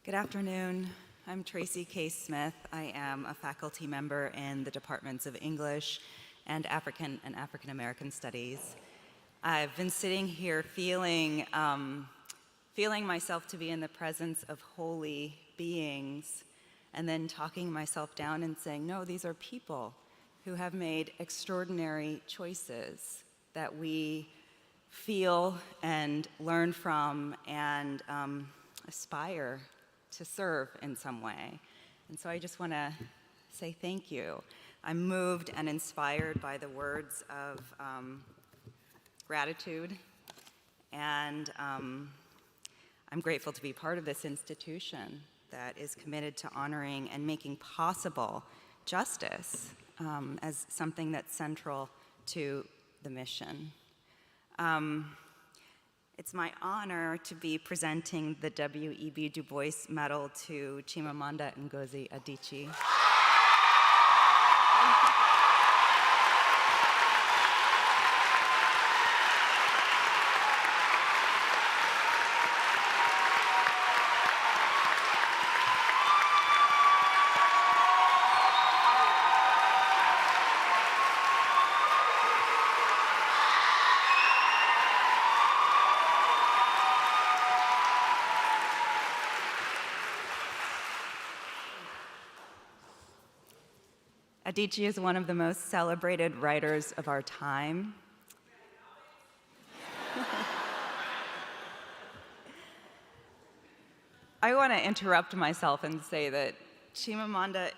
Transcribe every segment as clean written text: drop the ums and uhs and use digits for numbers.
Good afternoon. I'm Tracy K. Smith. I am a faculty member in the departments of English and African American Studies. I've been sitting here feeling myself to be in the presence of holy beings, and then talking myself down and saying, no, these are people who have made extraordinary choices that we feel and learn from and aspire to serve in some way. And so I just want to say thank you. I'm moved and inspired by the words of gratitude, and I'm grateful to be part of this institution that is committed to honoring and making possible justice as something that's central to the mission. It's my honor to be presenting the W.E.B. Du Bois Medal to Chimamanda Ngozi Adichie. Adichie is one of the most celebrated writers of our time. I want to interrupt myself and say that Chimamanda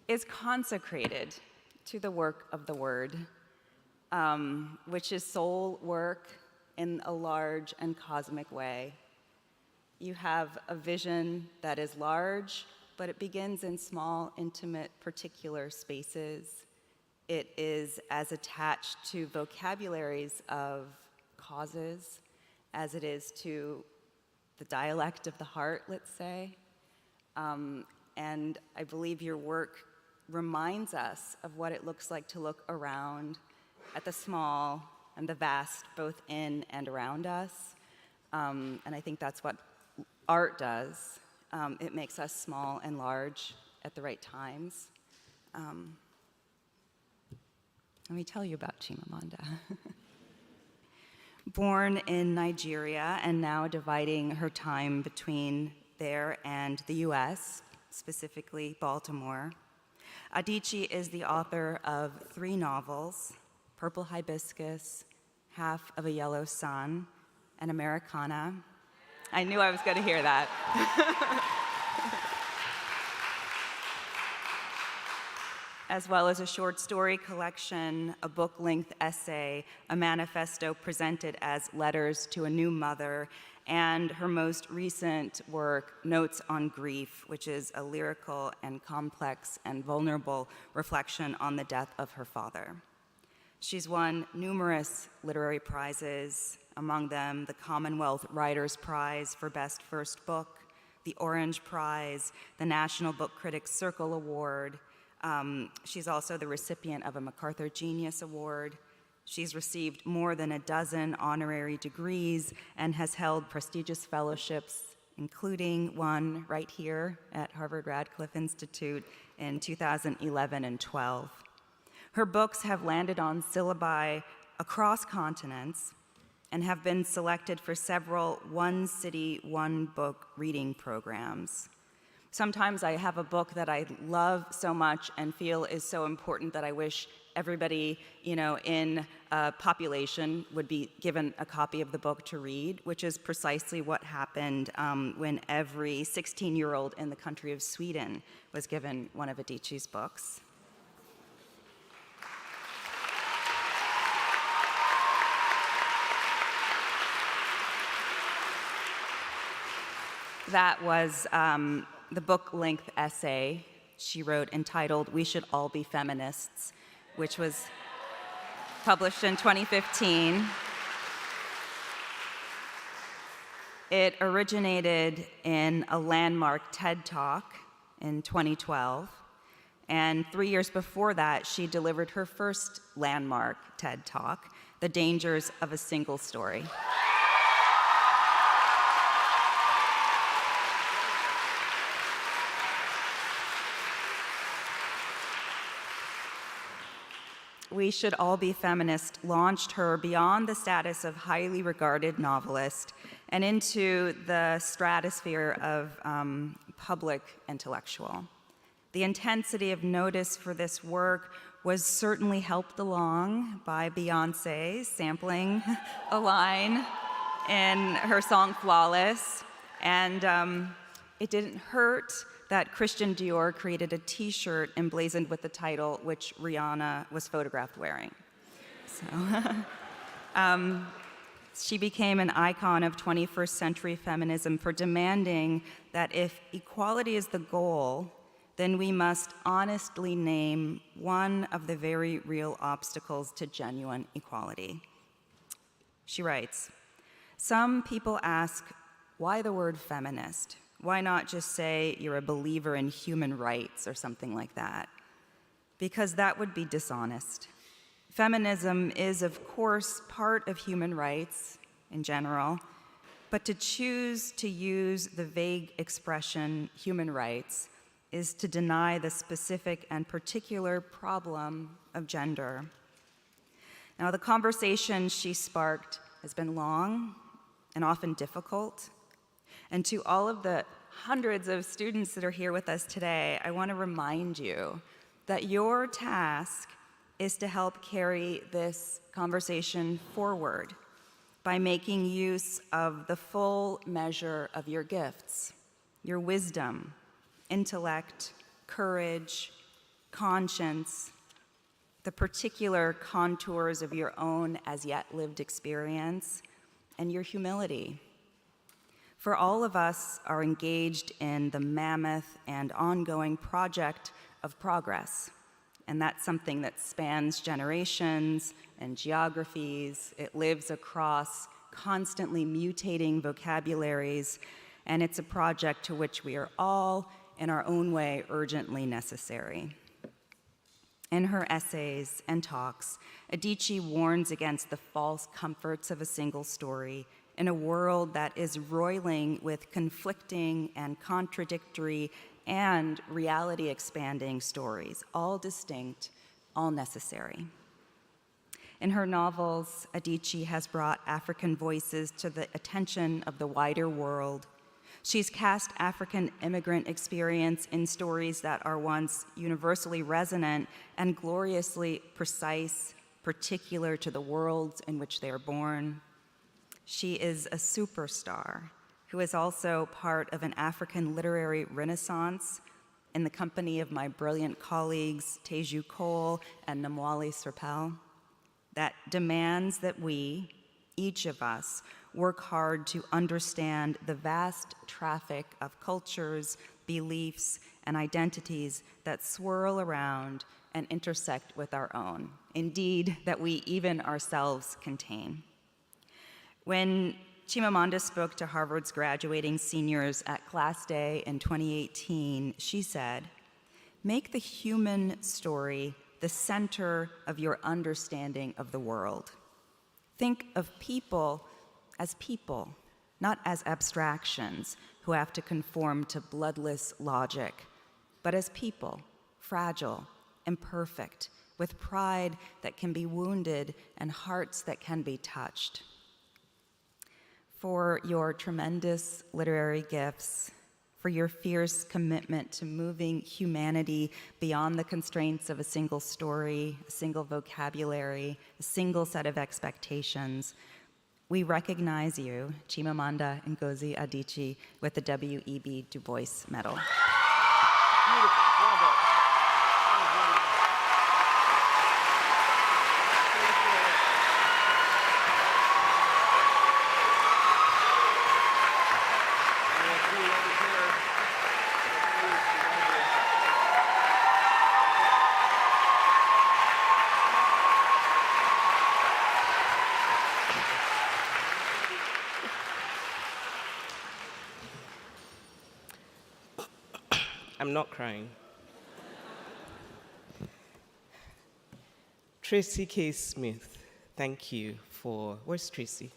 is consecrated to the work of the word, which is soul work in a large and cosmic way. You have a vision that is large, but it begins in small, intimate, particular spaces. It is as attached to vocabularies of causes as it is to the dialect of the heart, let's say. And I believe your work reminds us of what it looks like to look around at the small and the vast, both in and around us. And I think that's what art does. It makes us small and large at the right times. Let me tell you about Chimamanda. Born in Nigeria and now dividing her time between there and the US, specifically Baltimore, Adichie is the author of 3 novels, Purple Hibiscus, Half of a Yellow Sun, and Americana. I knew I was going to hear that. As well as a short story collection, a book-length essay, a manifesto presented as Letters to a New Mother, and her most recent work, Notes on Grief, which is a lyrical and complex and vulnerable reflection on the death of her father. She's won numerous literary prizes, among them the Commonwealth Writers' Prize for Best First Book, the Orange Prize, the National Book Critics Circle Award. She's also the recipient of a MacArthur Genius Award. She's received more than a dozen honorary degrees and has held prestigious fellowships, including one right here at Harvard Radcliffe Institute in 2011 and 12. Her books have landed on syllabi across continents and have been selected for several One City, One Book reading programs. Sometimes I have a book that I love so much and feel is so important that I wish everybody, in a population would be given a copy of the book to read, which is precisely what happened when every 16-year-old in the country of Sweden was given one of Adichie's books. That was the book-length essay she wrote entitled We Should All Be Feminists, which was published in 2015. It originated in a landmark TED Talk in 2012, and 3 years before that, she delivered her first landmark TED Talk, The Dangers of a Single Story. We Should All Be Feminist launched her beyond the status of highly regarded novelist and into the stratosphere of public intellectual. The intensity of notice for this work was certainly helped along by Beyoncé sampling a line in her song Flawless, and it didn't hurt that Christian Dior created a t-shirt emblazoned with the title, which Rihanna was photographed wearing. So she became an icon of 21st century feminism for demanding that if equality is the goal, then we must honestly name one of the very real obstacles to genuine equality. She writes, "Some people ask, why the word feminist? Why not just say you're a believer in human rights or something like that? Because that would be dishonest. Feminism is, of course, part of human rights in general, but to choose to use the vague expression human rights is to deny the specific and particular problem of gender." Now, the conversation she sparked has been long and often difficult. And to all of the hundreds of students that are here with us today, I want to remind you that your task is to help carry this conversation forward by making use of the full measure of your gifts, your wisdom, intellect, courage, conscience, the particular contours of your own as yet lived experience, and your humility. For all of us are engaged in the mammoth and ongoing project of progress, and that's something that spans generations and geographies. It lives across constantly mutating vocabularies, and it's a project to which we are all, in our own way, urgently necessary. In her essays and talks, Adichie warns against the false comforts of a single story in a world that is roiling with conflicting and contradictory and reality-expanding stories, all distinct, all necessary. In her novels, Adichie has brought African voices to the attention of the wider world. She's cast African immigrant experience in stories that are once universally resonant and gloriously precise, particular to the worlds in which they are born. She is a superstar who is also part of an African literary renaissance in the company of my brilliant colleagues Teju Cole and Namwali Serpell that demands that we, each of us, work hard to understand the vast traffic of cultures, beliefs, and identities that swirl around and intersect with our own. Indeed, that we even ourselves contain. When Chimamanda spoke to Harvard's graduating seniors at Class Day in 2018, she said, "Make the human story the center of your understanding of the world. Think of people as people, not as abstractions who have to conform to bloodless logic, but as people, fragile, imperfect, with pride that can be wounded and hearts that can be touched." For your tremendous literary gifts, for your fierce commitment to moving humanity beyond the constraints of a single story, a single vocabulary, a single set of expectations, we recognize you, Chimamanda Ngozi Adichie, with the W.E.B. Du Bois Medal. I'm not crying. Tracy K. Smith, thank you for, where's Tracy?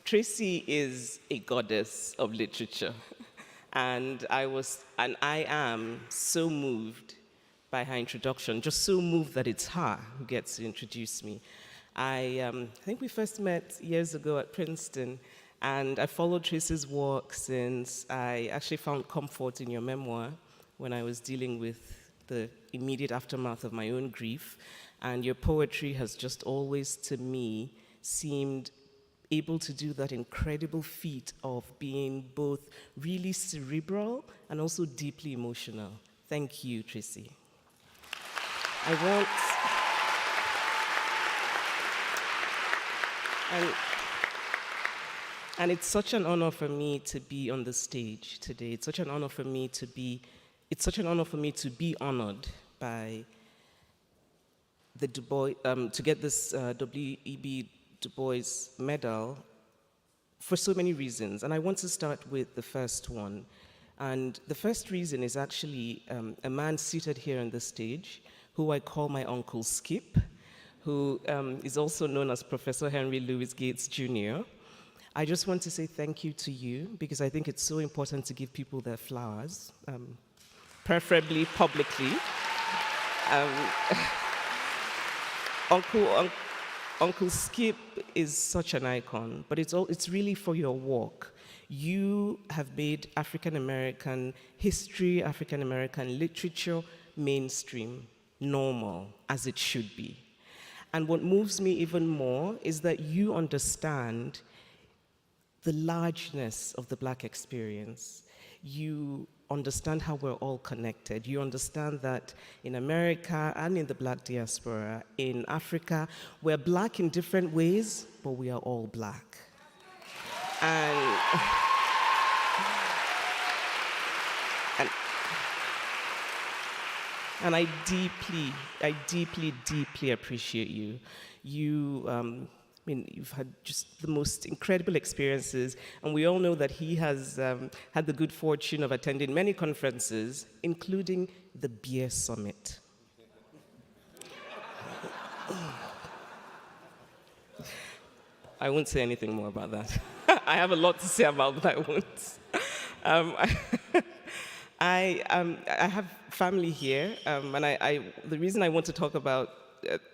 Tracy is a goddess of literature, and I am so moved by her introduction, just so moved that it's her who gets to introduce me. I think we first met years ago at Princeton, and I followed Tracy's work since I actually found comfort in your memoir when I was dealing with the immediate aftermath of my own grief. And your poetry has just always, to me, seemed able to do that incredible feat of being both really cerebral and also deeply emotional. Thank you, Tracy. And it's such an honor for me to be on the stage today. It's such an honor for me to be honored by the Du Bois, to get this W.E.B. Du Bois medal for so many reasons. And I want to start with the first one. And the first reason is actually a man seated here on the stage who I call my Uncle Skip, who is also known as Professor Henry Louis Gates Jr. I just want to say thank you to you, because I think it's so important to give people their flowers, preferably publicly. Uncle Skip is such an icon, but it's really for your work. You have made African American history, African American literature mainstream, normal, as it should be. And what moves me even more is that you understand the largeness of the Black experience. You understand how we're all connected. You understand that in America and in the Black diaspora, in Africa, we're Black in different ways, but we are all Black. And I deeply, deeply appreciate you. You've had just the most incredible experiences, and we all know that he has had the good fortune of attending many conferences, including the Beer Summit. I won't say anything more about that. I have a lot to say about that, but I won't. I have family here, and the reason I want to talk about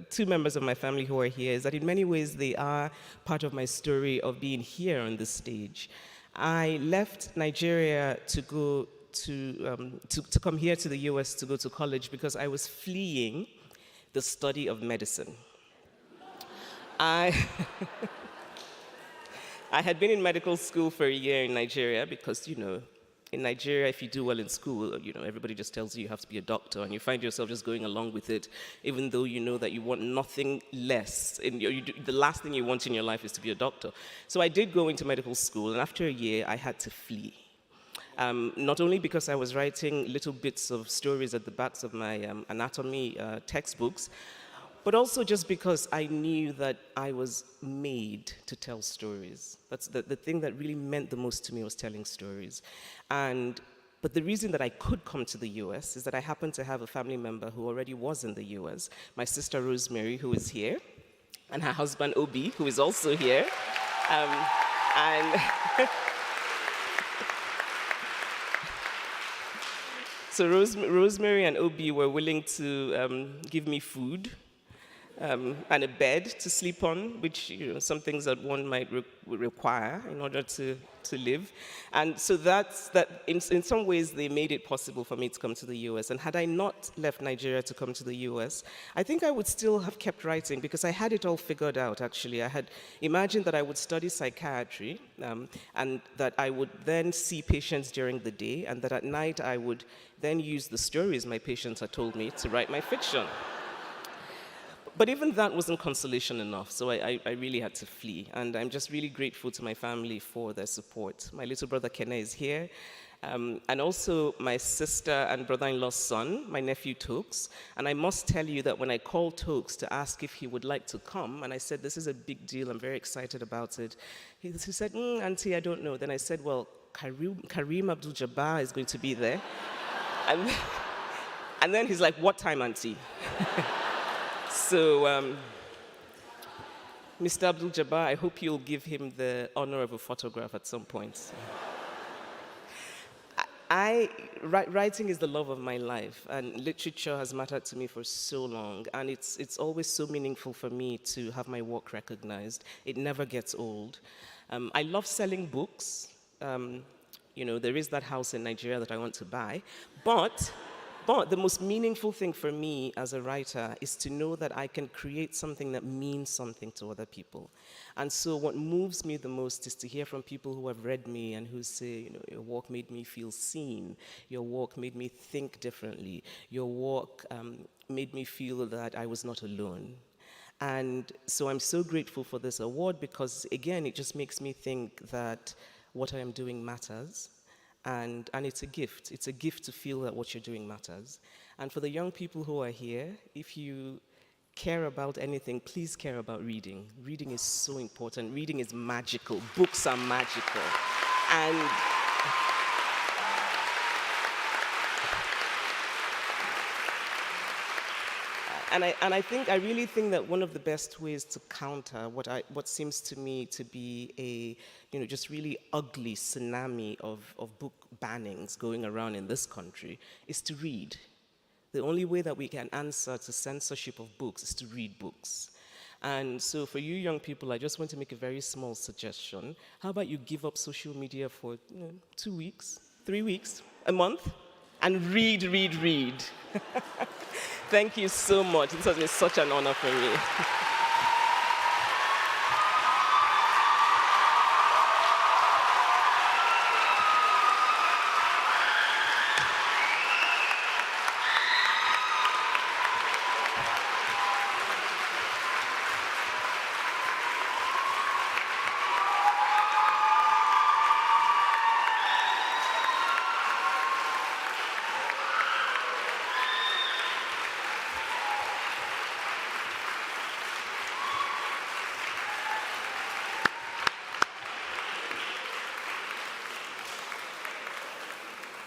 two members of my family who are here is that in many ways they are part of my story of being here on the stage. I left Nigeria to go to come here to the US to go to college because I was fleeing the study of medicine. I had been in medical school for a year in Nigeria because, in Nigeria, if you do well in school, everybody just tells you you have to be a doctor, and you find yourself just going along with it, even though you know that you want nothing less. The last thing you want in your life is to be a doctor. So I did go into medical school, and after a year, I had to flee. Not only because I was writing little bits of stories at the backs of my anatomy textbooks, but also just because I knew that I was made to tell stories. That's the thing that really meant the most to me was telling stories. But the reason that I could come to the US is that I happened to have a family member who already was in the US, my sister Rosemary, who is here, and her husband W.E.B, who is also here. So Rosemary and W.E.B were willing to give me food and a bed to sleep on, which some things that one might require in order to live. And so that in some ways they made it possible for me to come to the US. And had I not left Nigeria to come to the US, I think I would still have kept writing because I had it all figured out, actually. I had imagined that I would study psychiatry and that I would then see patients during the day, and that at night I would then use the stories my patients had told me to write my fiction. But even that wasn't consolation enough, so I really had to flee. And I'm just really grateful to my family for their support. My little brother Kene is here, and also my sister and brother-in-law's son, my nephew Tokes. And I must tell you that when I called Tokes to ask if he would like to come, and I said, this is a big deal, I'm very excited about it, he said, Auntie, I don't know. Then I said, well, Kareem Abdul-Jabbar is going to be there. And then he's like, what time, Auntie? So, Mr. Abdul-Jabbar, I hope you'll give him the honor of a photograph at some point. Writing is the love of my life, and literature has mattered to me for so long, and it's always so meaningful for me to have my work recognized. It never gets old. I love selling books. There is that house in Nigeria that I want to buy, but the most meaningful thing for me as a writer is to know that I can create something that means something to other people. And so what moves me the most is to hear from people who have read me and who say, your work made me feel seen, your work made me think differently, your work made me feel that I was not alone. And so I'm so grateful for this award because, again, it just makes me think that what I am doing matters. And it's a gift. It's a gift to feel that what you're doing matters. And for the young people who are here, if you care about anything, please care about reading. Reading is so important. Reading is magical. Books are magical. And I really think that one of the best ways to counter what seems to me to be a just really ugly tsunami of book bannings going around in this country is to read. The only way that we can answer to censorship of books is to read books. And so for you young people, I just want to make a very small suggestion. How about you give up social media for 2 weeks, 3 weeks, a month, and read. Thank you so much. This has been such an honor for me.